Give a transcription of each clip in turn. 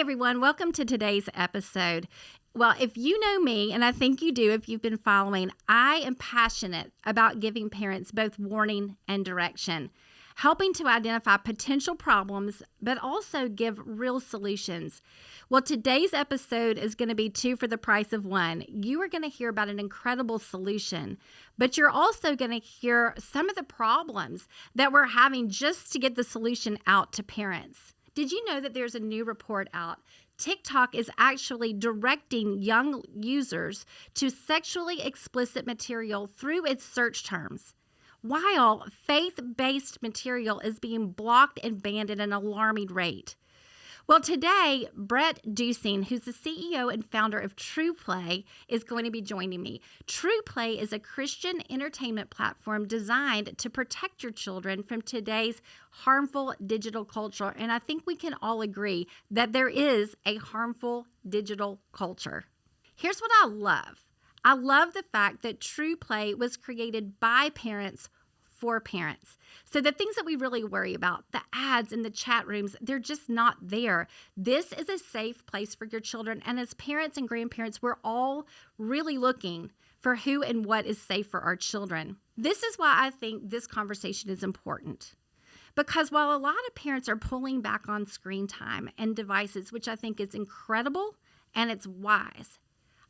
everyone. Welcome to today's episode. Well, if you know me, and I think you do if you've been following, I am passionate about giving parents both warning and direction, helping to identify potential problems, but also give real solutions. Well, today's episode is going to be two for the price of one. You are going to hear about an incredible solution, but you're also going to hear some of the problems that we're having just to get the solution out to parents. Did you know that there's a new report out? TikTok is actually directing young users to sexually explicit material through its search terms, while faith-based material is being blocked and banned at an alarming rate. Well, today, Brent Dusing, who's the CEO and founder of TruPlay, is going to be joining me. TruPlay is a Christian entertainment platform designed to protect your children from today's harmful digital culture. And I think we can all agree that there is a harmful digital culture. Here's what I love. I love the fact that TruPlay was created by parents for parents. So the things that we really worry about, the ads and the chat rooms, they're just not there. This is a safe place for your children. And as parents and grandparents, we're all really looking for who and what is safe for our children. This is why I think this conversation is important. Because while a lot of parents are pulling back on screen time and devices, which I think is incredible and it's wise,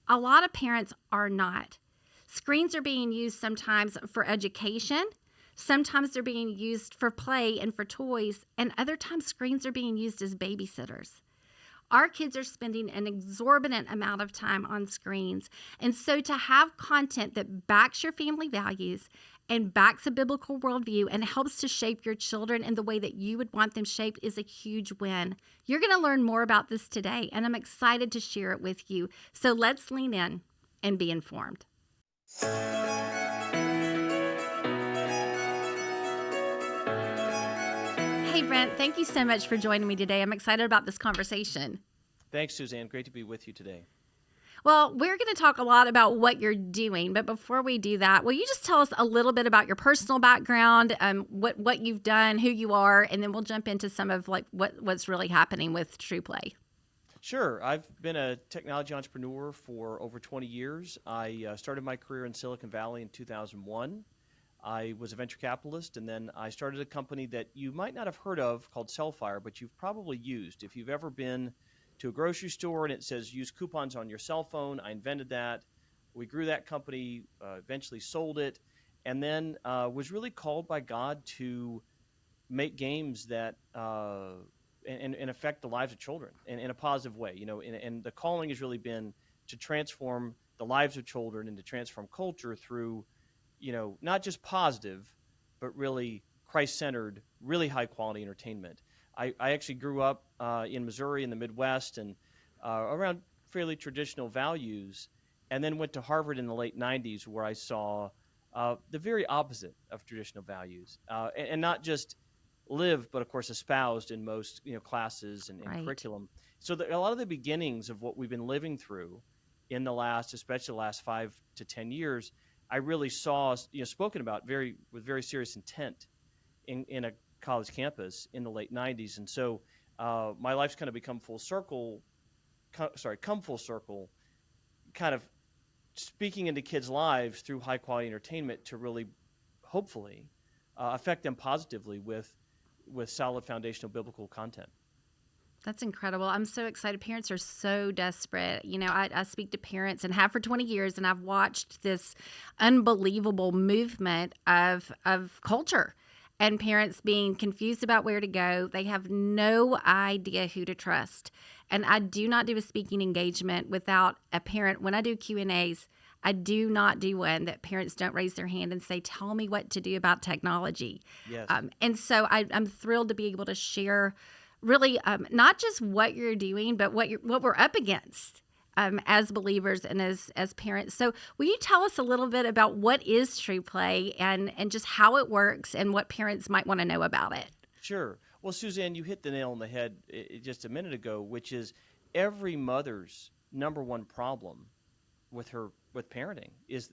a lot of parents are not. Screens are being used sometimes for education. Sometimes they're being used for play and for toys, and other times screens are being used as babysitters. Our kids are spending an exorbitant amount of time on screens, and so to have content that backs your family values and backs a biblical worldview and helps to shape your children in the way that you would want them shaped is a huge win. You're going to learn more about this today, and I'm excited to share it with you. So let's lean in and be informed. Hey, Brent, thank you so much for joining me today. I'm excited about this conversation. Thanks, Suzanne. Great to be with you today. Well, we're going to talk a lot about what you're doing, but before we do that, will you just tell us a little bit about your personal background, what you've done, who you are, and then we'll jump into some of what's really happening with TruPlay. Sure. I've been a technology entrepreneur for over 20 years. I started my career in Silicon Valley in 2001. I was a venture capitalist, and then I started a company that you might not have heard of called Cellfire, but you've probably used. If you've ever been to a grocery store and it says use coupons on your cell phone, I invented that. We grew that company, eventually sold it, and then was really called by God to make games that and affect the lives of children in a positive way. You know, and the calling has really been to transform the lives of children and to transform culture through, you know, not just positive, but really Christ-centered, really high-quality entertainment. I actually grew up in Missouri in the Midwest and around fairly traditional values, and then went to Harvard in the late 90s where I saw the very opposite of traditional values, and not just lived, but of course espoused in most classes and Right. curriculum. So a lot of the beginnings of what we've been living through in the last, especially the last 5 to 10 years, I really saw spoken about with very serious intent in a college campus in the late 90s. And so my life's kind of become come full circle, kind of speaking into kids' lives through high quality entertainment to really hopefully affect them positively with solid foundational biblical content. That's incredible. I'm so excited. Parents are so desperate. You know, I speak to parents and have for 20 years, and I've watched this unbelievable movement of culture and parents being confused about where to go. They have no idea who to trust. And I do not do a speaking engagement without a parent. When I do Q&As, I do not do one that parents don't raise their hand and say, tell me what to do about technology. Yes. And so I'm thrilled to be able to share really not just what you're doing, but what we're up against as believers and as parents. So will you tell us a little bit about what is TruPlay and just how it works and what parents might want to know about it? Sure. Well, Suzanne, you hit the nail on the head just a minute ago, which is every mother's number one problem with parenting is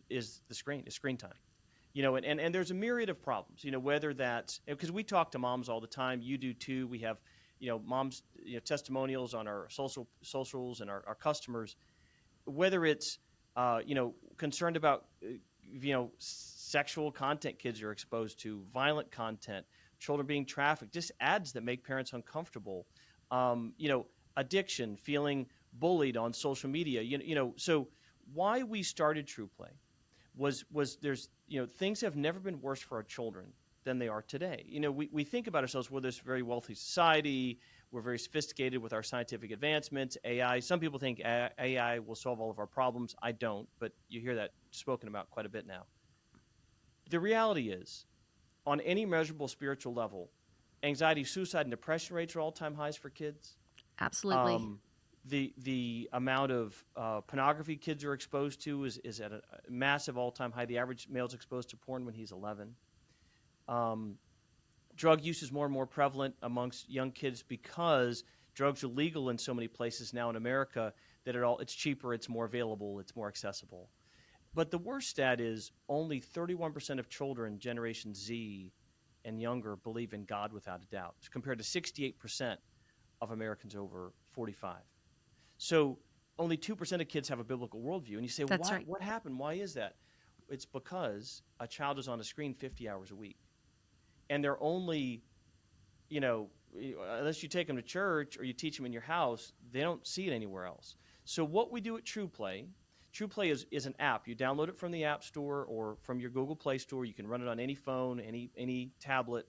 screen time. You know, and there's a myriad of problems, you know, whether that's, because we talk to moms all the time, you do too. We have moms, testimonials on our socials and our customers, whether it's concerned about sexual content kids are exposed to, violent content, children being trafficked, just ads that make parents uncomfortable, addiction, feeling bullied on social media. So why we started TruPlay was there's things have never been worse for our children than they are today. We think about ourselves, we're this very wealthy society. We're very sophisticated with our scientific advancements, AI. Some people think AI will solve all of our problems. I don't, but you hear that spoken about quite a bit now. The reality is, on any measurable spiritual level, anxiety, suicide, and depression rates are all-time highs for kids. Absolutely. The amount of pornography kids are exposed to is at a massive all-time high. The average male is exposed to porn when he's 11. Drug use is more and more prevalent amongst young kids because drugs are legal in so many places now in America that it's cheaper, it's more available, it's more accessible. But the worst stat is only 31% of children Generation Z and younger believe in God without a doubt, compared to 68% of Americans over 45. So only 2% of kids have a biblical worldview. And you say, That's right. What happened? Why is that? It's because a child is on a screen 50 hours a week. And they're only, unless you take them to church or you teach them in your house, they don't see it anywhere else. So what we do at TruPlay is an app. You download it from the App Store or from your Google Play Store. You can run it on any phone, any tablet.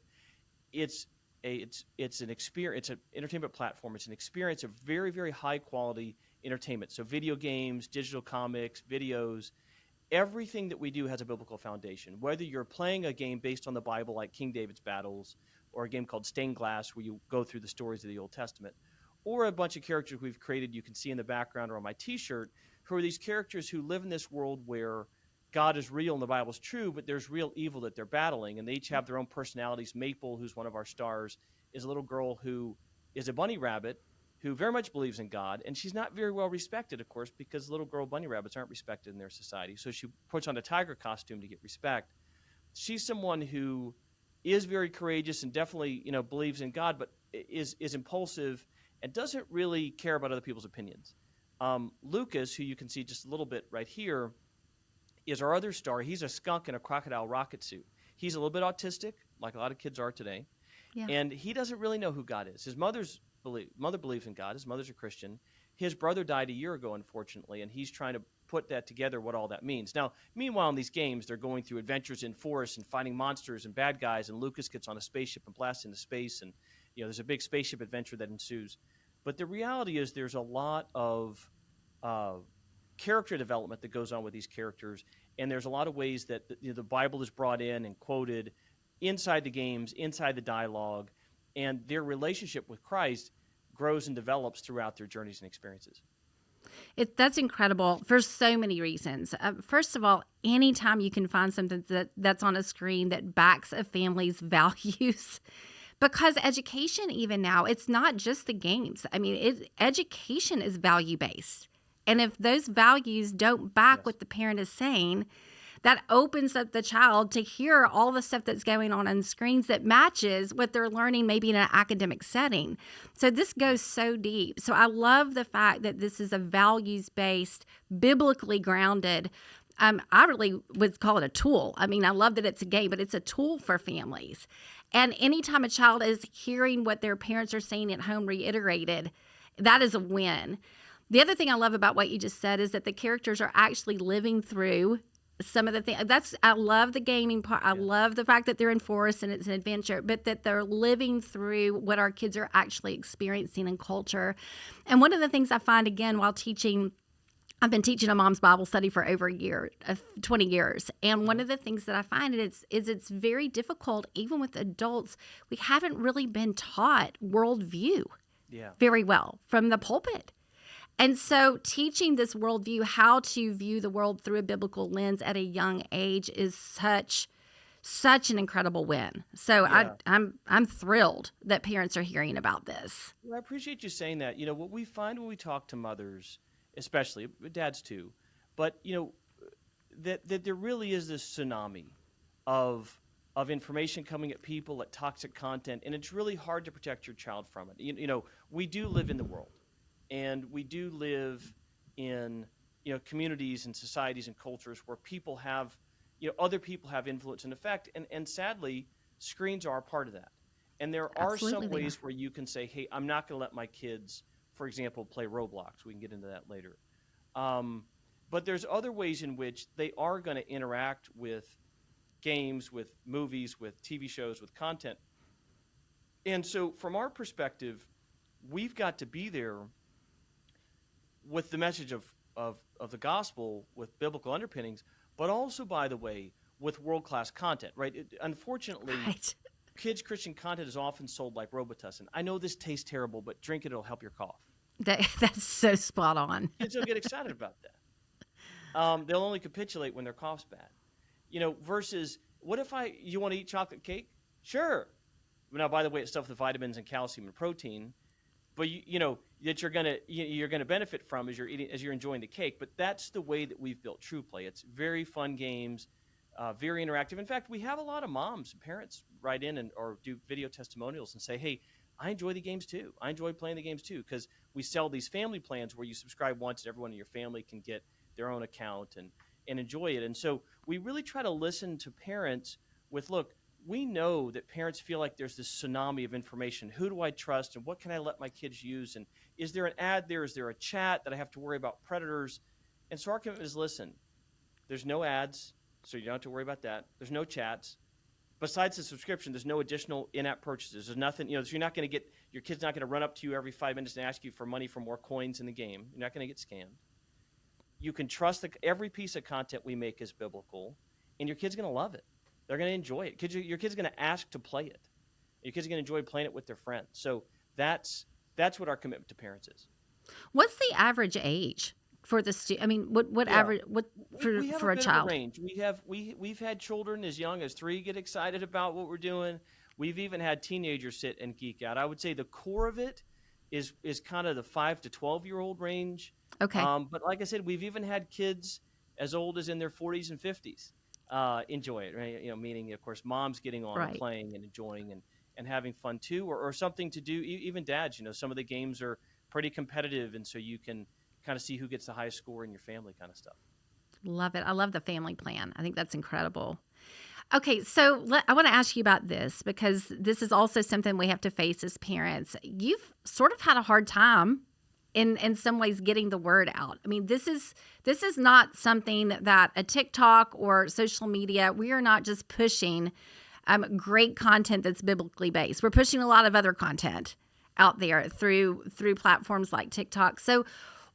It's an experience. It's an entertainment platform. It's an experience of very, very high quality entertainment. So video games, digital comics, videos. Everything that we do has a biblical foundation. Whether you're playing a game based on the Bible like King David's Battles, or a game called Stained Glass where you go through the stories of the Old Testament, or a bunch of characters we've created you can see in the background or on my t-shirt, who are these characters who live in this world where God is real and the Bible's true, but there's real evil that they're battling, and they each have their own personalities. Maple, who's one of our stars, is a little girl who is a bunny rabbit who very much believes in God, and she's not very well respected, of course, because little girl bunny rabbits aren't respected in their society. So she puts on a tiger costume to get respect. She's someone who is very courageous and definitely, believes in God, but is impulsive and doesn't really care about other people's opinions. Lucas, who you can see just a little bit right here, is our other star. He's a skunk in a crocodile rocket suit. He's a little bit autistic, like a lot of kids are today, and he doesn't really know who God is. His mother believes in God. His mother's a Christian. His brother died a year ago, unfortunately, and he's trying to put that together, what all that means. Now, meanwhile, in these games, they're going through adventures in forests and fighting monsters and bad guys, and Lucas gets on a spaceship and blasts into space, and there's a big spaceship adventure that ensues. But the reality is there's a lot of character development that goes on with these characters, and there's a lot of ways that the Bible is brought in and quoted inside the games, inside the dialogue, and their relationship with Christ grows and develops throughout their journeys and experiences. That's incredible for so many reasons. First of all, anytime you can find something that's on a screen that backs a family's values, because education even now, it's not just the games. I mean, education is value-based. And if those values don't back what the parent is saying, that opens up the child to hear all the stuff that's going on screens that matches what they're learning maybe in an academic setting. So this goes so deep. So I love the fact that this is a values-based, biblically grounded, I really would call it a tool. I mean, I love that it's a game, but it's a tool for families. And anytime a child is hearing what their parents are saying at home reiterated, that is a win. The other thing I love about what you just said is that the characters are actually living through some of the things. I love the gaming part. I love the fact that they're in forests and it's an adventure, but that they're living through what our kids are actually experiencing in culture. And one of the things I find, again, while teaching, I've been teaching a mom's Bible study for over 20 years. And one of the things that I find is it's very difficult, even with adults, we haven't really been taught worldview very well from the pulpit. And so teaching this worldview, how to view the world through a biblical lens at a young age is such an incredible win. So I'm thrilled that parents are hearing about this. Well, I appreciate you saying that. What we find when we talk to mothers, especially dads too, but that there really is this tsunami of of information coming at people, at toxic content, and it's really hard to protect your child from it. We do live in the world, and we do live in communities and societies and cultures where people have, other people have influence and effect, and sadly, screens are a part of that. And there are Absolutely some they are. ways where you can say, hey, I'm not going to let my kids, for example, play Roblox. We can get into that later. But there's other ways in which they are going to interact with games, with movies, with TV shows, with content. And so from our perspective, we've got to be there with the message of the gospel, with biblical underpinnings, but also, by the way, with world-class content, right? Unfortunately, Right. kids' Christian content is often sold like Robitussin. I know this tastes terrible, but drink it, it'll help your cough. That's so spot on. Kids don't get excited about that. They'll only capitulate when their cough's bad. Versus, what if you want to eat chocolate cake? Sure. Now, by the way, it's stuff with vitamins and calcium and protein, but that you're gonna benefit from as you're enjoying the cake. But that's the way that we've built TruPlay. It's very fun games, very interactive. In fact, we have a lot of moms and parents write in or do video testimonials and say, hey, I enjoy the games too. I enjoy playing the games too, because we sell these family plans where you subscribe once and everyone in your family can get their own account and enjoy it. And so we really try to listen to parents with, look, we know that parents feel like there's this tsunami of information. Who do I trust, and what can I let my kids use? And is there an ad there? Is there a chat that I have to worry about predators? And so our commitment is, listen, there's no ads, so you don't have to worry about that. There's no chats. Besides the subscription, there's no additional in-app purchases. There's nothing, so you're not going to your kid's not going to run up to you every 5 minutes and ask you for money for more coins in the game. You're not going to get scammed. You can trust that every piece of content we make is biblical, and your kid's going to love it. They're going to enjoy it. Your kid's going to ask to play it. Your kid's going to enjoy playing it with their friends. So that's what our commitment to parents is. What's the average age for the student? I mean, what average we have for a bit child? Of a range. We've had children as young as 3 get excited about what we're doing. We've even had teenagers sit and geek out. I would say the core of it is kind of the 5 to 12-year-old range. Okay. But like I said, we've even had kids as old as in their 40s and 50s enjoy it, right? Meaning, of course, moms getting on and playing and enjoying and having fun too, or something to do. Even dads, some of the games are pretty competitive, and so you can kind of see who gets the highest score in your family, kind of stuff. Love it. I love the family plan. I think that's incredible. Okay, so I want to ask you about this, because this is also something we have to face as parents. You've sort of had a hard time in some ways getting the word out. I mean, this is not something that a TikTok or social media, we are not just pushing great content that's biblically based. We're pushing a lot of other content out there through platforms like TikTok. So,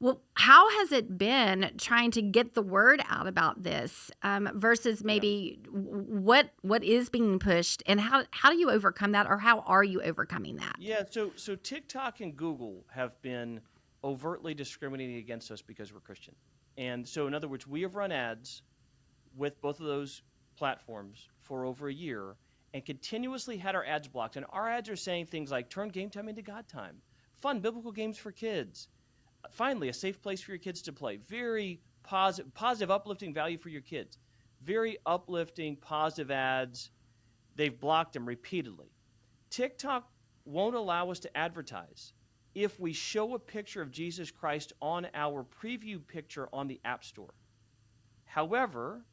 well, how has it been trying to get the word out about this versus maybe what is being pushed, and how do you overcome that, or how are you overcoming that? Yeah, so TikTok and Google have been overtly discriminating against us because we're Christian. And so, in other words, we have run ads with both of those platforms for over a year and continuously had our ads blocked. And our ads are saying things like, turn game time into God time, fun biblical games for kids, finally, a safe place for your kids to play, very positive, uplifting value for your kids, very uplifting, positive ads. They've blocked them repeatedly. TikTok won't allow us to advertise if we show a picture of Jesus Christ on our preview picture on the App Store. However,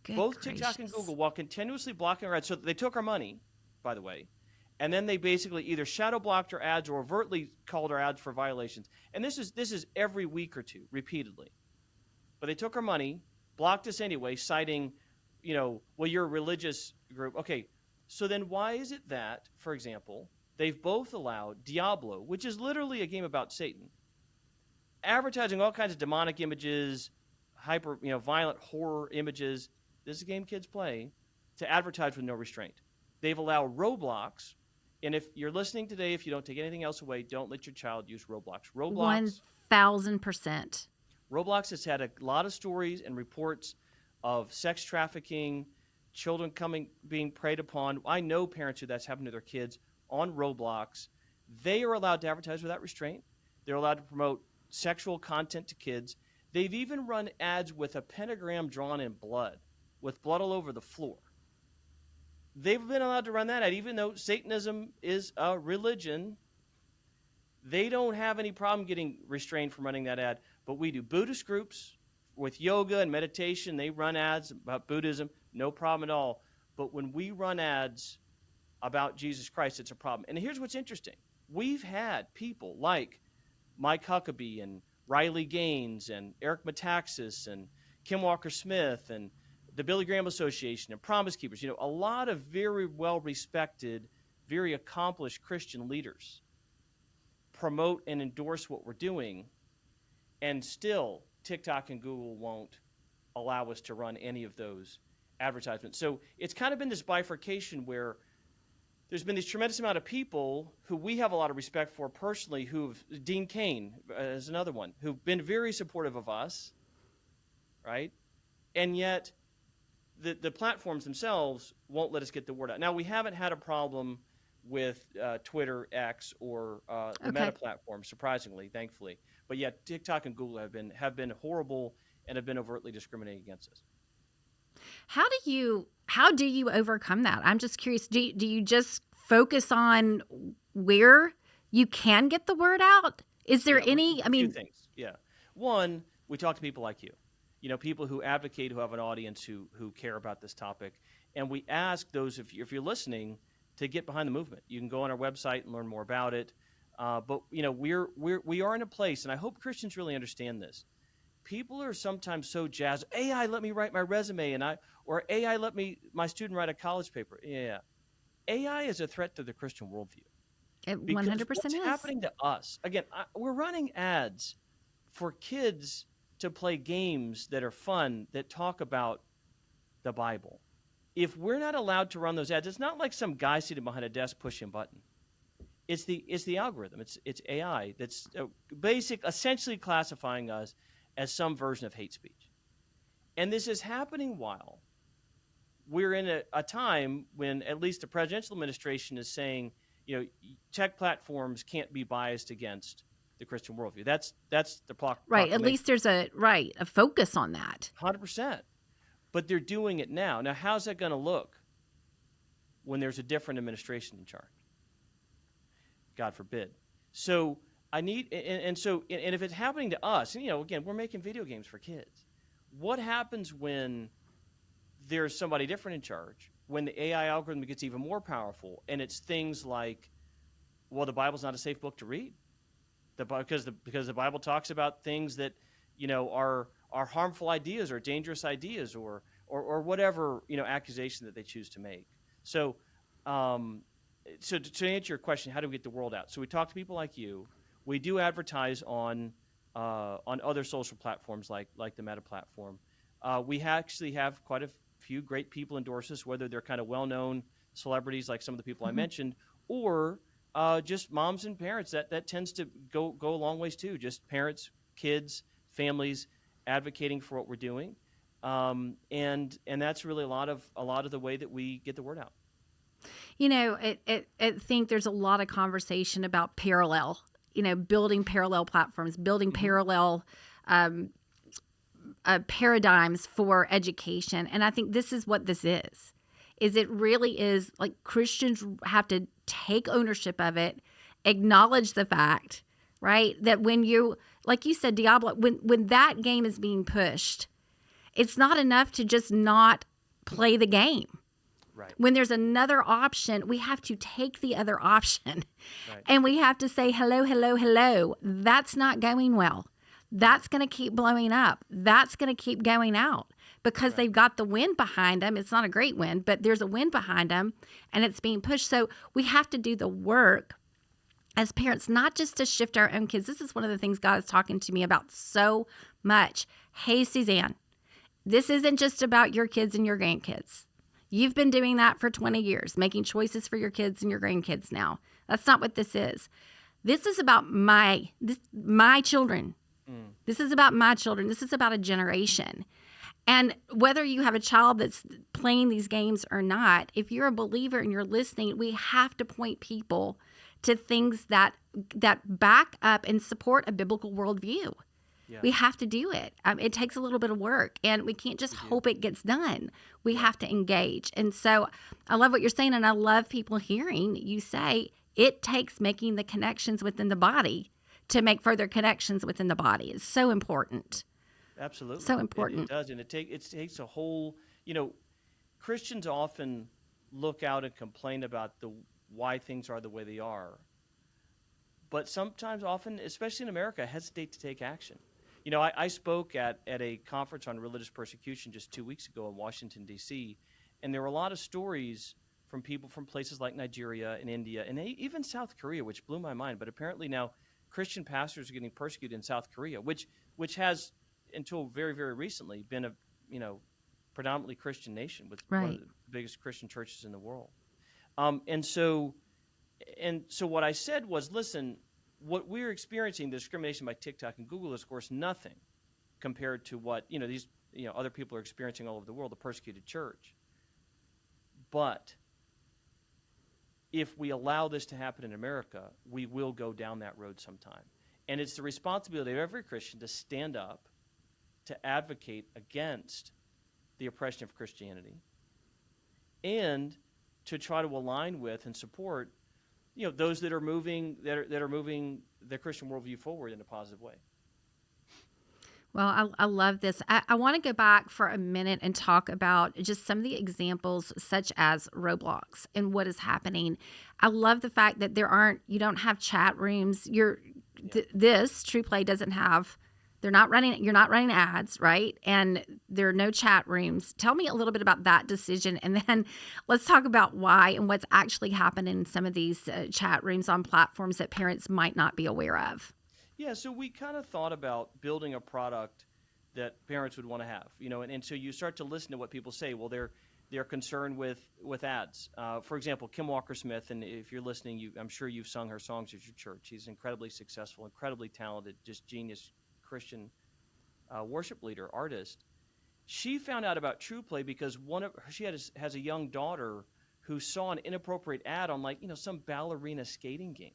both TikTok and Google, while continuously blocking our ads, so they took our money, by the way, and then they basically either shadow blocked our ads or overtly called our ads for violations. And this is every week or two, repeatedly. But they took our money, blocked us anyway, citing, well, you're a religious group. Okay, so then why is it that, for example, they've both allowed Diablo, which is literally a game about Satan, advertising all kinds of demonic images, violent horror images. This is a game kids play, to advertise with no restraint. They've allowed Roblox, and if you're listening today, if you don't take anything else away, don't let your child use Roblox. 1,000%. Roblox has had a lot of stories and reports of sex trafficking, children being preyed upon. I know parents who that's happened to their kids on Roblox. They are allowed to advertise without restraint. They're allowed to promote sexual content to kids. They've even run ads with a pentagram drawn in blood, with blood all over the floor. they've been allowed to run that ad, even though Satanism is a religion. They don't have any problem getting restrained from running that ad, but we do. Buddhist groups with yoga and meditation, they run ads about Buddhism, no problem at all. But when we run ads about Jesus Christ, it's a problem. And here's what's interesting. We've had people like Mike Huckabee and Riley Gaines and Eric Metaxas and Kim Walker-Smith and the Billy Graham Association and Promise Keepers, a lot of very well-respected, very accomplished Christian leaders promote and endorse what we're doing, and still TikTok and Google won't allow us to run any of those advertisements. So it's kind of been this bifurcation where there's been this tremendous amount of people who we have a lot of respect for personally, Dean Cain is another one, who've been very supportive of us, right? And yet the platforms themselves won't let us get the word out. Now, we haven't had a problem with Twitter, X, or the Meta platform, surprisingly, thankfully. But yet TikTok and Google have been horrible and have been overtly discriminating against us. How do you overcome that? I'm just curious. Do you just focus on where you can get the word out? Is there any? A few things. Yeah. One, we talk to people like you. People who advocate, who have an audience, who care about this topic, and we ask those if you're listening to get behind the movement. You can go on our website and learn more about it. But we are in a place, and I hope Christians really understand this. People are sometimes so jazzed. AI let me write my resume, or AI let my student write a college paper. Yeah, AI is a threat to the Christian worldview. It 100% what's is happening to us. Again, we're running ads for kids to play games that are fun, that talk about the Bible. If we're not allowed to run those ads, it's not like some guy sitting behind a desk pushing a button. It's the algorithm. It's AI that's essentially classifying us as some version of hate speech. And this is happening while we're in a time when at least the presidential administration is saying, tech platforms can't be biased against the Christian worldview. That's the right. At least there's a focus on that. 100%. But they're doing it now. Now, how's that going to look when there's a different administration in charge? God forbid. So and if it's happening to us, and again, we're making video games for kids. What happens when there's somebody different in charge? When the AI algorithm gets even more powerful, and it's things like, well, the Bible's not a safe book to read, because the Bible talks about things that are harmful ideas or dangerous ideas or whatever accusation that they choose to make. So, to answer your question, how do we get the word out? So we talk to people like you. We do advertise on other social platforms like the Meta platform. We actually have quite a few great people endorse us, whether they're kind of well-known celebrities like some of the people I mentioned, or just moms and parents. That tends to go a long ways too. Just parents, kids, families advocating for what we're doing, and that's really a lot of the way that we get the word out. I think there's a lot of conversation about parallel. Building parallel platforms, building parallel paradigms for education, and I think this is what this is. It really is like Christians have to take ownership of it, acknowledge the fact, right, that when you, like you said, Diablo, when that game is being pushed, it's not enough to just not play the game. Right. When there's another option, we have to take the other option. Right. And we have to say, hello, hello, hello. That's not going well. That's going to keep blowing up. That's going to keep going out because they've got the wind behind them. It's not a great wind, but there's a wind behind them and it's being pushed. So we have to do the work as parents, not just to shift our own kids. This is one of the things God is talking to me about so much. Hey, Suzanne, this isn't just about your kids and your grandkids. You've been doing that for 20 years, making choices for your kids and your grandkids now. That's not what this is. This is about my children. This is about my children. This is about a generation. And whether you have a child that's playing these games or not, if you're a believer and you're listening, we have to point people to things that back up and support a biblical worldview. Yeah, We have to do it. It takes a little bit of work, and we can't just we do. hope it gets done. We Yeah. have to engage. And so I love what you're saying, and I love people hearing you say it takes making the connections within the body to make further connections within the body. It's so important. Absolutely. So It important. does. And it takes a whole, Christians often look out and complain about why things are the way they are. But sometimes, often, especially in America, hesitate to take action. I spoke at a conference on religious persecution just 2 weeks ago in Washington, D.C., and there were a lot of stories from people from places like Nigeria and India and even South Korea, which blew my mind. But apparently now Christian pastors are getting persecuted in South Korea, which has, until very, very recently, been a you know predominantly Christian nation with one of Right. the biggest Christian churches in the world. And so what I said was, listen, what we're experiencing, the discrimination by TikTok and Google, is of course nothing compared to what these other people are experiencing all over the world, the persecuted church. But if we allow this to happen in America, we will go down that road sometime. And it's the responsibility of every Christian to stand up, to advocate against the oppression of Christianity, and to try to align with and support those that are moving the Christian worldview forward in a positive way. Well, I love this. I want to go back for a minute and talk about just some of the examples, such as Roblox and what is happening. I love the fact that you don't have chat rooms. This TruPlay doesn't have. You're not running ads, right? And there are no chat rooms. Tell me a little bit about that decision, and then let's talk about why and what's actually happening in some of these chat rooms on platforms that parents might not be aware of. Yeah, so we kind of thought about building a product that parents would want to have, and so you start to listen to what people say. Well, they're concerned with ads. For example, Kim Walker-Smith, and if you're listening, I'm sure you've sung her songs at your church. She's incredibly successful, incredibly talented, just genius Christian worship leader, artist. She found out about TruPlay because she has a young daughter who saw an inappropriate ad on some ballerina skating game.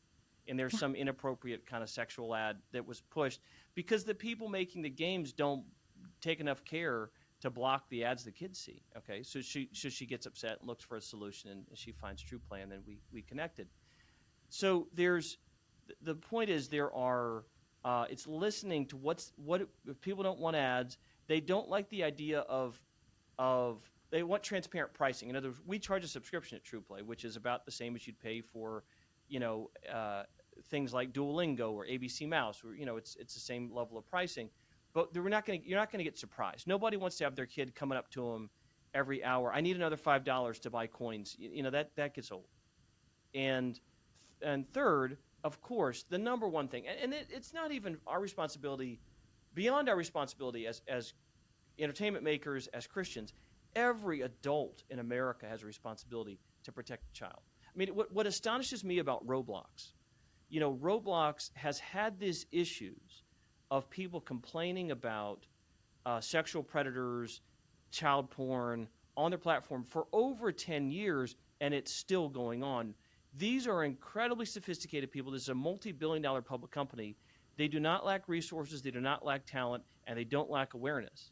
And there's some inappropriate kind of sexual ad that was pushed because the people making the games don't take enough care to block the ads the kids see. Okay, so she gets upset and looks for a solution, and she finds TruPlay, and then we connected. So the point is it's listening to what if people don't want ads. They don't like the idea of they want transparent pricing. In other words, we charge a subscription at TruPlay, which is about the same as you'd pay for things like Duolingo or ABC Mouse, where it's the same level of pricing. But you're not going to get surprised. Nobody wants to have their kid coming up to them every hour. I need another $5 to buy coins. That gets old. And third, of course, the number one thing, and it's not even our responsibility, beyond our responsibility as entertainment makers, as Christians. Every adult in America has a responsibility to protect the child. I mean, what astonishes me about Roblox, Roblox has had these issues of people complaining about sexual predators, child porn on their platform for over 10 years, and it's still going on. These are incredibly sophisticated people. This is a multi-billion-dollar public company. They do not lack resources, they do not lack talent, and they don't lack awareness.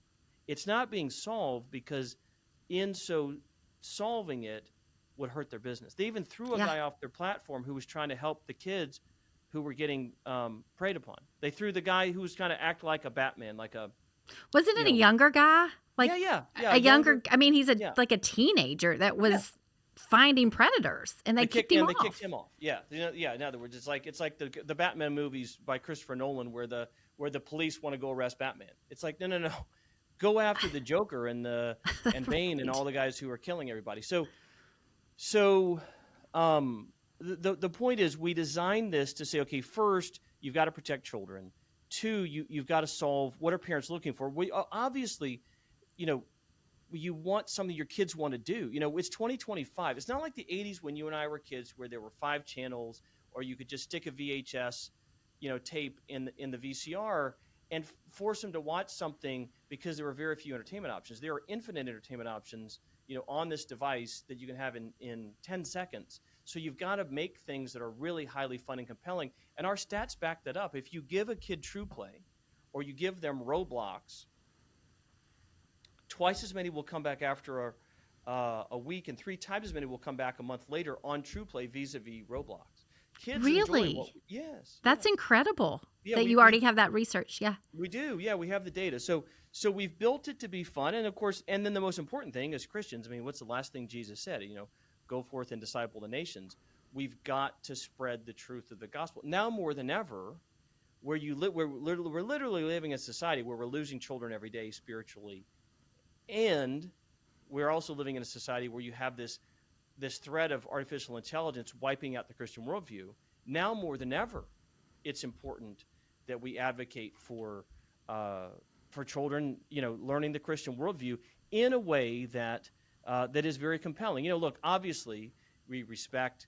It's not being solved because in so solving it would hurt their business. They even threw a guy off their platform who was trying to help the kids who were getting preyed upon. They threw the guy who was trying to act like a Batman, Wasn't it a younger guy? Yeah, a younger. I mean, he's yeah. like a teenager that was finding predators, and they kicked him off. They kicked him off. Yeah, in other words, it's like the Batman movies by Christopher Nolan, where the police want to go arrest Batman. It's like no, go after the Joker and and Bane Right. and all the guys who are killing everybody. So the point is, we designed this to say, okay, first you've got to protect children. Two, you've got to solve what are parents looking for. We obviously, you want something your kids want to do. It's 2025. It's not like the 80s when you and I were kids, where there were 5 channels, or you could just stick a VHS, tape in the VCR and force them to watch something because there were very few entertainment options. There are infinite entertainment options, on this device that you can have in 10 seconds. So you've got to make things that are really highly fun and compelling. And our stats back that up. If you give a kid TruPlay, or you give them Roblox, twice as many will come back after a week, and 3 times as many will come back a month later on TruPlay vis-a-vis Roblox. Kids enjoy Really? yes, That's incredible yeah, that you already have that research. Yeah. we do, yeah, we have the data. So we've built it to be fun, and of course, and then the most important thing as Christians, I mean, what's the last thing Jesus said? Go forth and disciple the nations. We've got to spread the truth of the gospel now more than ever. We're literally living in a society where we're losing children every day spiritually, and we're also living in a society where you have this threat of artificial intelligence wiping out the Christian worldview. Now more than ever, it's important that we advocate for children, learning the Christian worldview in a way that is very compelling. Look, obviously, we respect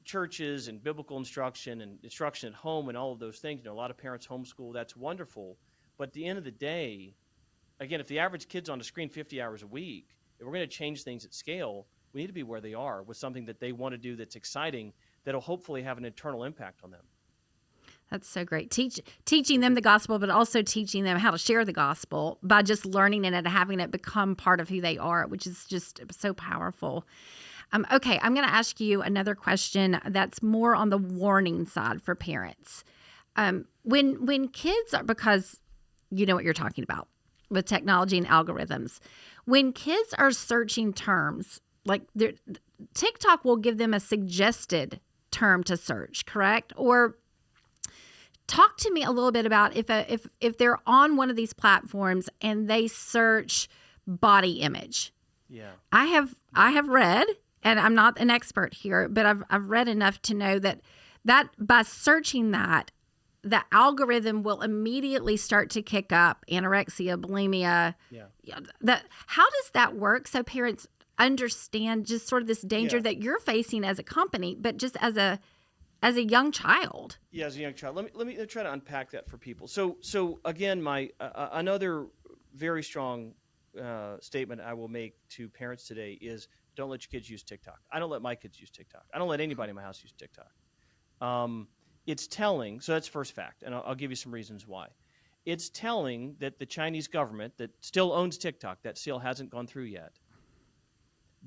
churches and biblical instruction and instruction at home and all of those things. A lot of parents homeschool. That's wonderful. But at the end of the day, again, if the average kid's on a screen 50 hours a week, if we're going to change things at scale, we need to be where they are with something that they want to do that's exciting, that'll hopefully have an internal impact on them. That's so great. Teaching them the gospel, but also teaching them how to share the gospel by just learning it and having it become part of who they are, which is just so powerful. Okay, I'm going to ask you another question that's more on the warning side for parents. When kids are, because you know what you're talking about with technology and algorithms, when kids are searching terms, like TikTok will give them a suggested term to search, correct? Or talk to me a little bit about if they're on one of these platforms and they search body image. Yeah. I have read, and I'm not an expert here, but I've read enough to know that by searching that, the algorithm will immediately start to kick up anorexia, bulimia. Yeah. How does that work so parents understand just sort of this danger that you're facing as a company, but just as a young child? Yeah, as a young child. Let me try to unpack that for people. So again, my another very strong statement I will make to parents today is don't let your kids use TikTok. I don't let my kids use TikTok. I don't let anybody in my house use TikTok. It's telling. So that's first fact, and I'll give you some reasons why. It's telling that the Chinese government that still owns TikTok, that seal hasn't gone through yet,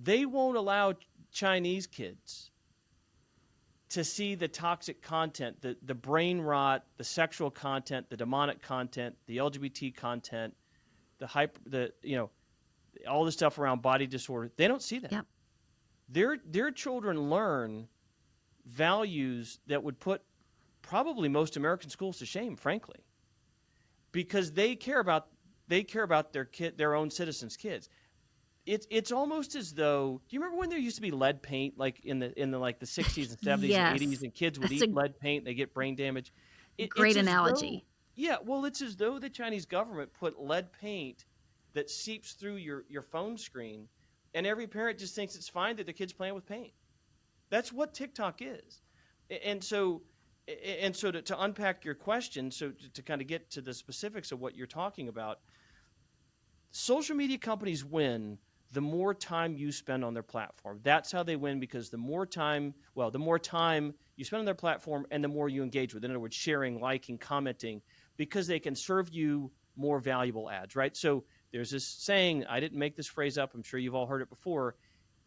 they won't allow Chinese kids to see the toxic content, the brain rot, the sexual content, the demonic content, the LGBT content, all the stuff around body disorder. They don't see that. Yep. Their children learn values that would put probably most American schools to shame, frankly, because they care about their own citizens' kids. It's almost as though, do you remember when there used to be lead paint, like in the like the 60s and 70s Yes. and 80s, and kids would eat lead paint, they get brain damage? Great analogy. It's as though the Chinese government put lead paint that seeps through your phone screen, and every parent just thinks it's fine that their kid's playing with paint. That's what TikTok is. And so to unpack your question, so to kind of get to the specifics of what you're talking about, social media companies win the more time you spend on their platform. That's how they win, because the more time you spend on their platform and the more you engage with. In other words, sharing, liking, commenting, because they can serve you more valuable ads, right? So there's this saying, I didn't make this phrase up, I'm sure you've all heard it before.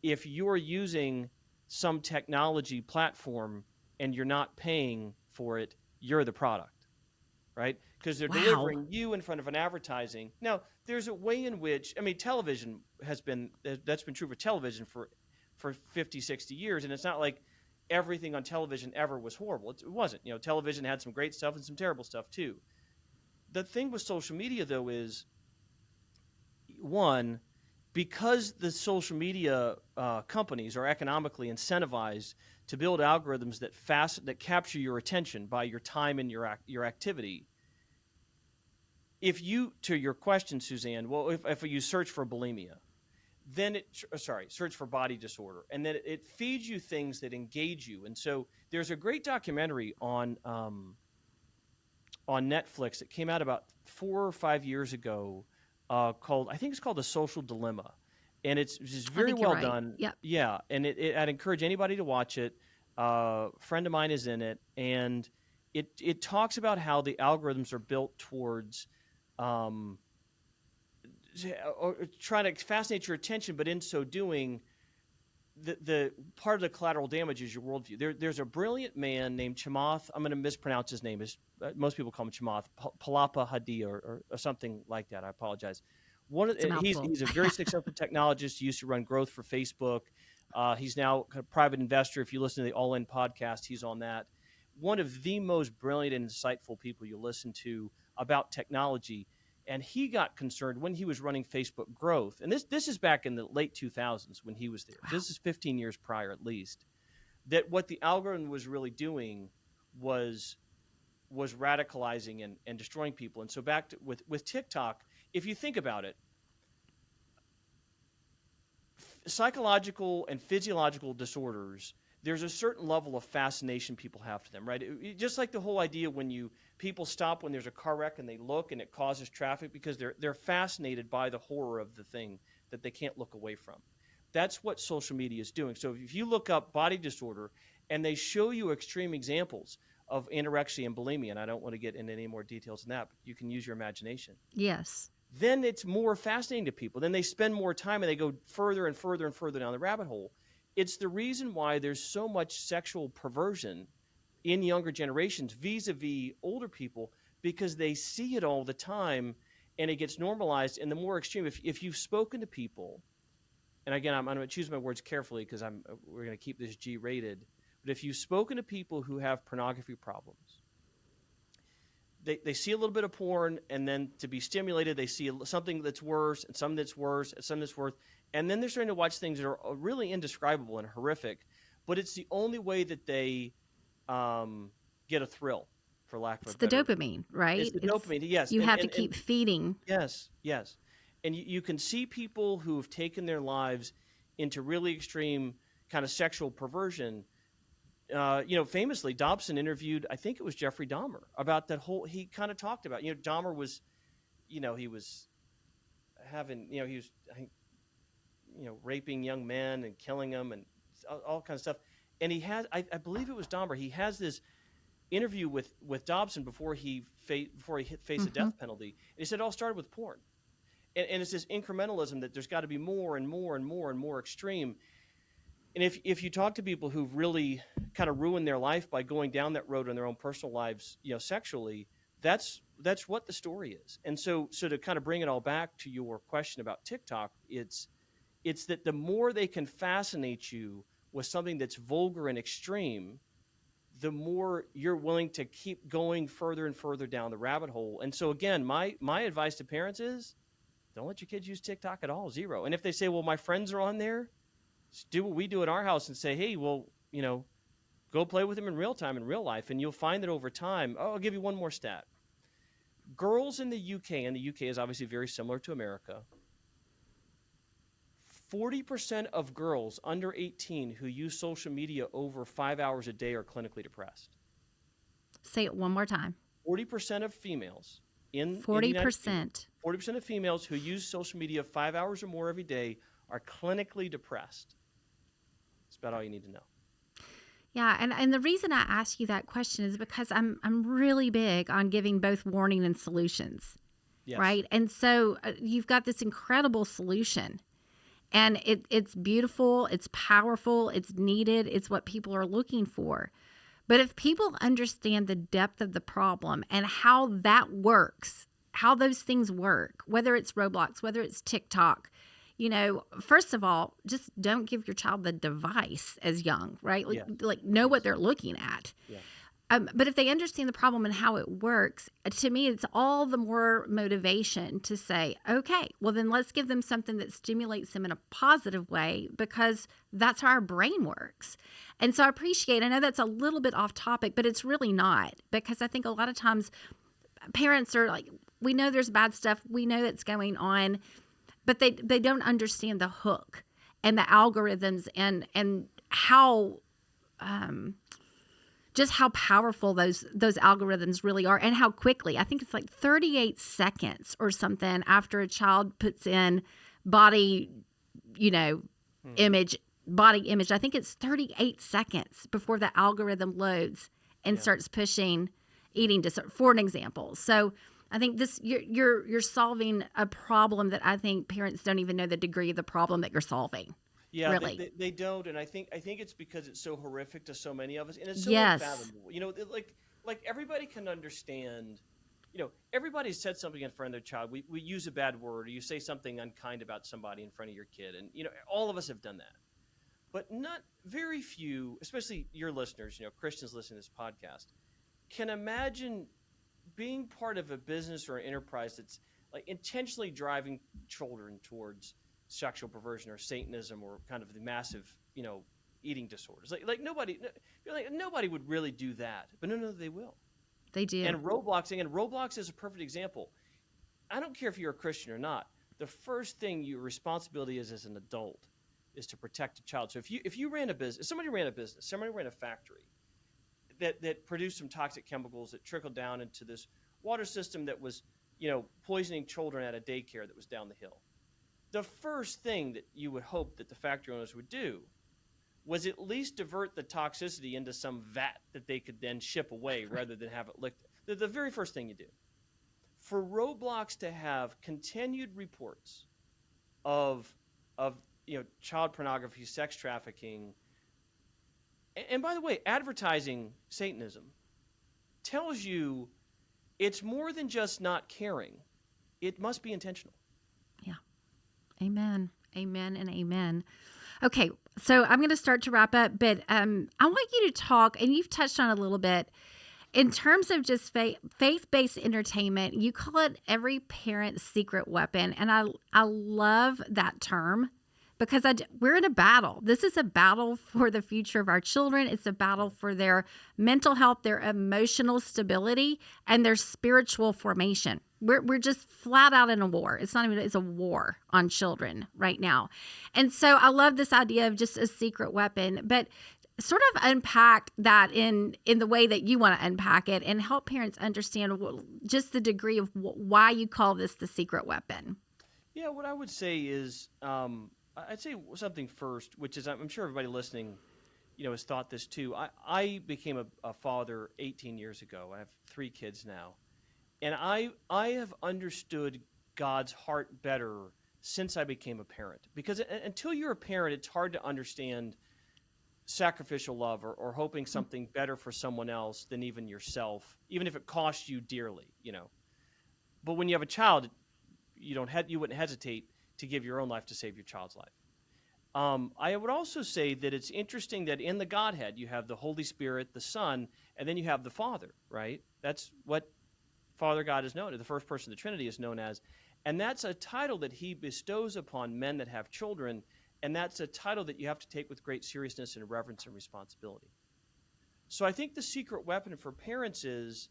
If you're using some technology platform and you're not paying for it, you're the product, right? Because they're delivering you in front of an advertising. Now, there's a way in which, television that's been true for television for 50, 60 years, and it's not like everything on television ever was horrible. It wasn't. Television had some great stuff and some terrible stuff too. The thing with social media, though, is, one, because the social media companies are economically incentivized to build algorithms that capture your attention by your time and your activity. To your question, Suzanne, well, if you search for bulimia, then search for body disorder, and then it feeds you things that engage you. And so there's a great documentary on Netflix that came out about 4 or 5 years ago called The Social Dilemma. And it's just very well done. Yep. Yeah, and I'd encourage anybody to watch it. A friend of mine is in it, and it talks about how the algorithms are built towards or trying to fascinate your attention, but in so doing, the part of the collateral damage is your worldview. There's a brilliant man named Chamath. I'm going to mispronounce his name. Most people call him Chamath Palapa Hadi or something like that. I apologize. It's a mouthful. He's a very successful technologist. He used to run growth for Facebook. He's now a private investor. If you listen to the All In podcast, he's on that. One of the most brilliant and insightful people you listen to about technology. And he got concerned when he was running Facebook growth. And this is back in the late 2000s when he was there. Wow. This is 15 years prior at least. That what the algorithm was really doing was radicalizing and destroying people. And so back to, with TikTok, if you think about it, psychological and physiological disorders, there's a certain level of fascination people have to them, right? Just like the whole idea when people stop when there's a car wreck and they look and it causes traffic because they're fascinated by the horror of the thing that they can't look away from. That's what social media is doing. So if you look up body disorder and they show you extreme examples of anorexia and bulimia, and I don't want to get into any more details than that, but you can use your imagination. Yes. Then it's more fascinating to people. Then they spend more time and they go further and further and further down the rabbit hole. It's the reason why there's so much sexual perversion in younger generations vis-a-vis older people, because they see it all the time and it gets normalized. And the more extreme, if you've spoken to people, and again, I'm going to choose my words carefully because we're going to keep this G-rated, but if you've spoken to people who have pornography problems, they see a little bit of porn, and then to be stimulated, they see something that's worse, and something that's worse, and something that's worse, and then they're starting to watch things that are really indescribable and horrific, but it's the only way that they get a thrill, for lack of a better. It's the dopamine, right? It's the dopamine, yes. You have to keep feeding. Yes. And you can see people who have taken their lives into really extreme kind of sexual perversion. Famously, Dobson interviewed, I think it was Jeffrey Dahmer, about that whole, he kind of talked about, Dahmer was, he was having, he was, I think, raping young men and killing them and all kinds of stuff. And he has, I believe it was Dahmer, he has this interview with Dobson before he faced a death penalty. And he said it all started with porn. And it's this incrementalism that there's got to be more and more and more and more extreme. And if you talk to people who've really kind of ruined their life by going down that road in their own personal lives, sexually, that's what the story is. And so to kind of bring it all back to your question about TikTok, it's that the more they can fascinate you with something that's vulgar and extreme, the more you're willing to keep going further and further down the rabbit hole. And so again, my advice to parents is don't let your kids use TikTok at all, 0. And if they say, well, my friends are on there, do what we do at our house and say, hey, well, go play with them in real time, in real life. And you'll find that over time, I'll give you one more stat. Girls in the UK, and the UK is obviously very similar to America, 40% of girls under 18 who use social media over 5 hours a day are clinically depressed. Say it one more time. 40% of females in 40%. 40% of females who use social media 5 hours or more every day are clinically depressed. That's about all you need to know. Yeah, and the reason I ask you that question is because I'm really big on giving both warning and solutions, yes. Right? And so you've got this incredible solution, and it's beautiful, it's powerful, it's needed, it's what people are looking for. But if people understand the depth of the problem and how that works, how those things work, whether it's Roblox, whether it's TikTok, first of all, just don't give your child the device as young, right? Like know what they're looking at. Yeah. But if they understand the problem and how it works, to me, it's all the more motivation to say, okay, well, then let's give them something that stimulates them in a positive way, because that's how our brain works. And so I know that's a little bit off topic, but it's really not, because I think a lot of times parents are like, we know there's bad stuff, we know that's going on, but they don't understand the hook and the algorithms and how just how powerful those algorithms really are, and how quickly. I think it's like 38 seconds or something after a child puts in body image. I think it's 38 seconds before the algorithm loads and starts pushing eating disorder, for an example. So I think this you're solving a problem that I think parents don't even know the degree of the problem that you're solving. Yeah, Really. they don't, and I think it's because it's so horrific to so many of us, and it's so Yes, unfathomable. Like everybody can understand. Everybody's said something in front of their child. We use a bad word, or you say something unkind about somebody in front of your kid, and all of us have done that. But not very few, especially your listeners, Christians listening to this podcast, can imagine being part of a business or an enterprise that's like intentionally driving children towards sexual perversion or Satanism or kind of the massive, eating disorders. Nobody would really do that, but no, they will. they do. And Roblox is a perfect example. I don't care if you're a Christian or not. The first thing your responsibility is as an adult is to protect a child. So if you ran a business, somebody ran a factory that produced some toxic chemicals that trickled down into this water system that was, poisoning children at a daycare that was down the hill. The first thing that you would hope that the factory owners would do was at least divert the toxicity into some vat that they could then ship away rather than have it licked. The very first thing you do. For Roblox to have continued reports of child pornography, sex trafficking, and by the way, advertising Satanism tells you it's more than just not caring. It must be intentional. Yeah. Amen. Amen and amen. Okay, so I'm going to start to wrap up, but I want you to talk, and you've touched on it a little bit, in terms of just faith-based entertainment. You call it every parent's secret weapon, and I love that term because we're in a battle. This is a battle for the future of our children. It's a battle for their mental health, their emotional stability, and their spiritual formation. We're just flat out in a war. It's a war on children right now. And so I love this idea of just a secret weapon, but sort of unpack that in the way that you want to unpack it and help parents understand just the degree of why you call this the secret weapon. Yeah, what I would say is, I'd say something first, which is I'm sure everybody listening, has thought this too. I became a father 18 years ago. I have 3 kids now. And I have understood God's heart better since I became a parent. Because until you're a parent, it's hard to understand sacrificial love or hoping something better for someone else than even yourself, even if it costs you dearly, But when you have a child, you wouldn't hesitate to give your own life to save your child's life. I would also say that it's interesting that in the Godhead, you have the Holy Spirit, the Son, and then you have the Father, right? That's what Father God is known, the first person of the Trinity is known as. And that's a title that he bestows upon men that have children, and that's a title that you have to take with great seriousness and reverence and responsibility. So I think the secret weapon for parents is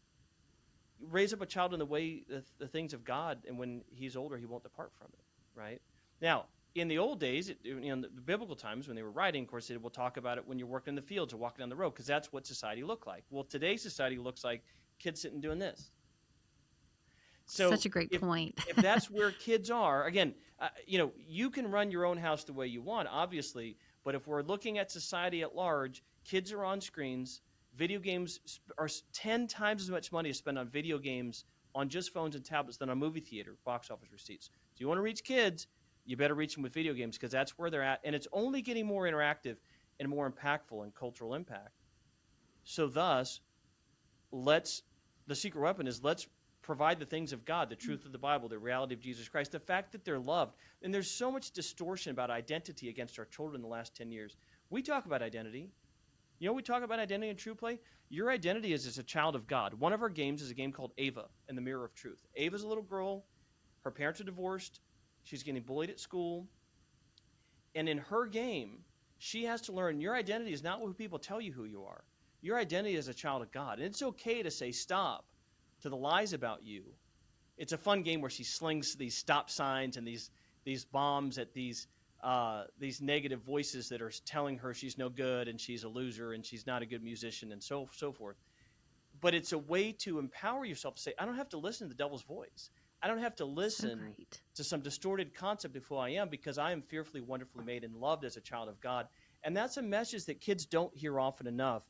raise up a child in the way, the things of God, and when he's older, he won't depart from it, right? Now, in the old days, in the biblical times when they were writing, of course, we'll talk about it when you're working in the fields or walking down the road, because that's what society looked like. Well, today's society looks like kids sitting doing this. So such a great point. If that's where kids are, again, you can run your own house the way you want, obviously, but if we're looking at society at large, kids are on screens. Video games are 10 times as much money is spent on video games on just phones and tablets than on movie theater box office receipts. So you want to reach kids, you better reach them with video games because that's where they're at, and it's only getting more interactive and more impactful in cultural impact. So thus, the secret weapon is let's provide the things of God, the truth of the Bible, the reality of Jesus Christ, the fact that they're loved. And there's so much distortion about identity against our children in the last 10 years. We talk about identity. We talk about identity in TruPlay. Your identity is as a child of God. One of our games is a game called Ava and the Mirror of Truth. Ava's a little girl. Her parents are divorced. She's getting bullied at school. And in her game, she has to learn your identity is not what people tell you who you are. Your identity is a child of God. And it's okay to say stop to the lies about you. It's a fun game where she slings these stop signs and these bombs at these negative voices that are telling her she's no good and she's a loser and she's not a good musician and so forth. But it's a way to empower yourself to say, I don't have to listen to the devil's voice. I don't have to listen to some distorted concept of who I am because I am fearfully, wonderfully made and loved as a child of God. And that's a message that kids don't hear often enough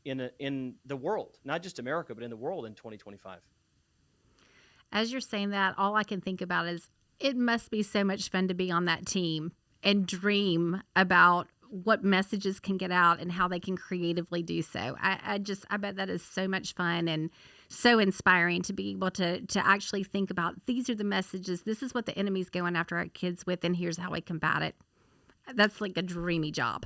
in the world, not just America, but in the world in 2025. As you're saying that, all I can think about is it must be so much fun to be on that team and dream about what messages can get out and how they can creatively do so. I bet that is so much fun and so inspiring to be able to actually think about these are the messages. This is what the enemy's going after our kids with, and here's how we combat it. That's like a dreamy job.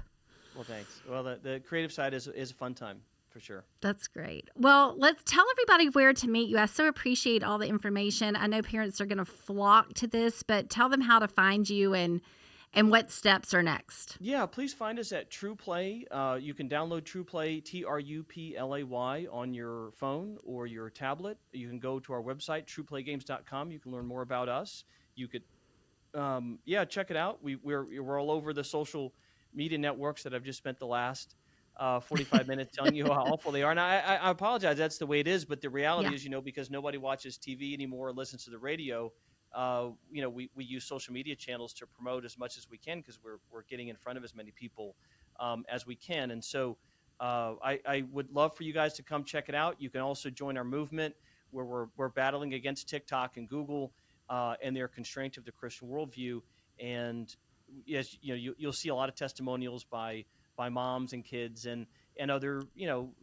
Well, thanks. Well, the creative side is a fun time for sure. That's great. Well, let's tell everybody where to meet you. I so appreciate all the information. I know parents are going to flock to this, but tell them how to find you and what steps are next. Yeah, please find us at TruPlay. You can download TruPlay, TRUPLAY, on your phone or your tablet. You can go to our website, TruPlayGames.com. You can learn more about us. You could, check it out. We're all over the social media networks that I've just spent the last 45 minutes telling you how awful they are. And I apologize. That's the way it is. But the reality is, because nobody watches TV anymore or listens to the radio, we use social media channels to promote as much as we can because we're getting in front of as many people as we can. And so I would love for you guys to come check it out. You can also join our movement where we're battling against TikTok and Google and their constraint of the Christian worldview. And yes, you'll see a lot of testimonials by moms and kids and other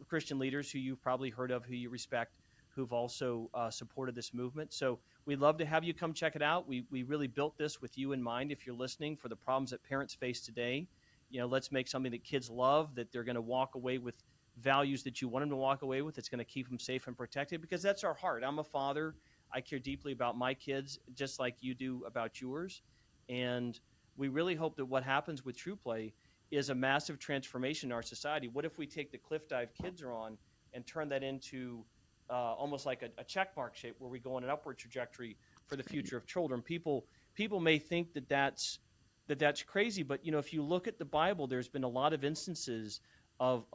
Christian leaders who you've probably heard of, who you respect, who've also supported this movement. So we'd love to have you come check it out. We really built this with you in mind. If you're listening, for the problems that parents face today, let's make something that kids love, that they're going to walk away with values that you want them to walk away with. It's going to keep them safe and protected, because that's our heart. I'm a father. I care deeply about my kids, just like you do about yours. And we really hope that what happens with TruPlay is a massive transformation in our society. What if we take the cliff dive kids are on and turn that into almost like a check mark shape, where we go on an upward trajectory for the future of children? People may think that's crazy, but if you look at the Bible, there's been a lot of instances of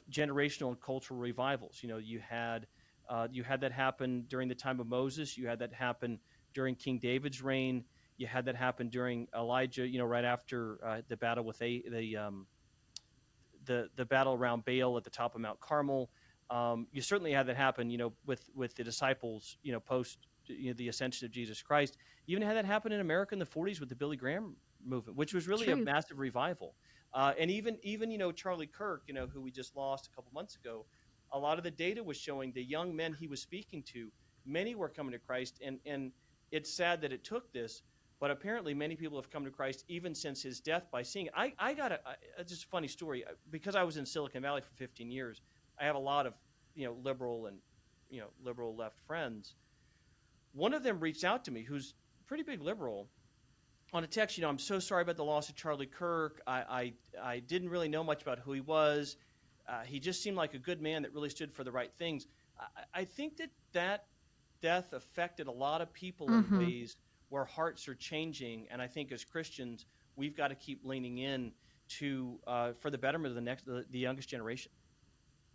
generational and cultural revivals. You had that happen during the time of Moses. You had that happen during King David's reign. You had that happen during Elijah. Right after the battle with the battle around Baal at the top of Mount Carmel. You certainly had that happen, with the disciples, post the ascension of Jesus Christ. You even had that happen in America in the 40s with the Billy Graham movement, which was really a massive revival. And even Charlie Kirk, who we just lost a couple months ago, a lot of the data was showing the young men he was speaking to, many were coming to Christ. And it's sad that it took this, but apparently many people have come to Christ even since his death by seeing it. I got just a funny story. Because I was in Silicon Valley for 15 years, I have a lot of, liberal and, liberal left friends. One of them reached out to me, who's a pretty big liberal, on a text. I'm so sorry about the loss of Charlie Kirk. I didn't really know much about who he was. He just seemed like a good man that really stood for the right things. I think that death affected a lot of people in ways where hearts are changing. And I think as Christians, we've got to keep leaning in to for the betterment of the youngest generation.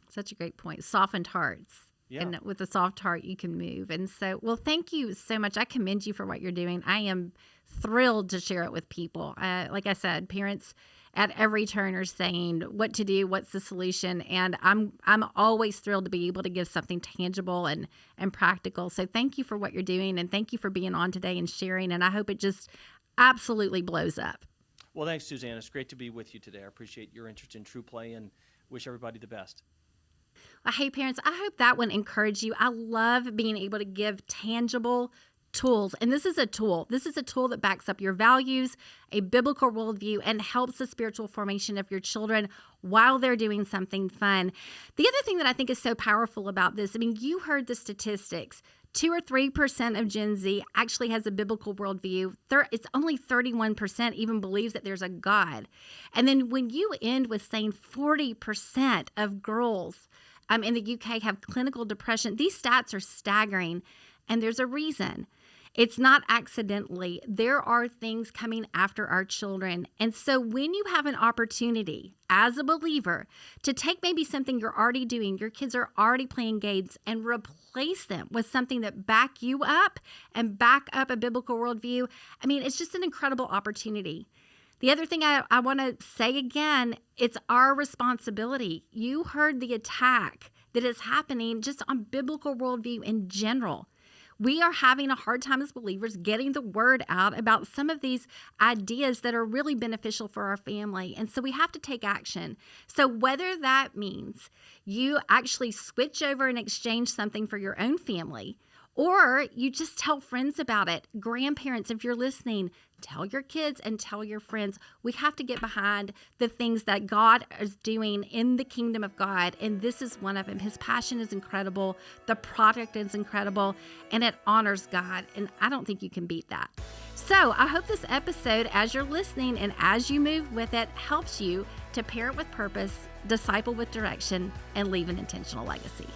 Such a great point. Softened hearts. Yeah. And with a soft heart, you can move. And so, well, thank you so much. I commend you for what you're doing. I am thrilled to share it with people. Like I said, parents at every turn are saying what to do, what's the solution. And I'm always thrilled to be able to give something tangible and practical. So thank you for what you're doing. And thank you for being on today and sharing. And I hope it just absolutely blows up. Well, thanks, Suzanne. It's great to be with you today. I appreciate your interest in TruPlay and wish everybody the best. Well, hey, parents, I hope that one encouraged you. I love being able to give tangible tools. And this is a tool. This is a tool that backs up your values, a biblical worldview, and helps the spiritual formation of your children while they're doing something fun. The other thing that I think is so powerful about this, you heard the statistics. 2 or 3% of Gen Z actually has a biblical worldview. It's only 31% even believes that there's a God. And then when you end with saying 40% of girls in the UK have clinical depression, these stats are staggering, and there's a reason. It's not accidentally. There are things coming after our children. And so when you have an opportunity as a believer to take maybe something you're already doing, your kids are already playing games, and replace them with something that back you up and back up a biblical worldview, it's just an incredible opportunity. The other thing I want to say again, it's our responsibility. You heard the attack that is happening just on biblical worldview in general. We are having a hard time as believers getting the word out about some of these ideas that are really beneficial for our family. And so we have to take action. So whether that means you actually switch over and exchange something for your own family, or you just tell friends about it. Grandparents, if you're listening, tell your kids and tell your friends. We have to get behind the things that God is doing in the kingdom of God, and this is one of them. His passion is incredible. The product is incredible, and it honors God, and I don't think you can beat that. So I hope this episode, as you're listening and as you move with it, helps you to parent with purpose, disciple with direction, and leave an intentional legacy.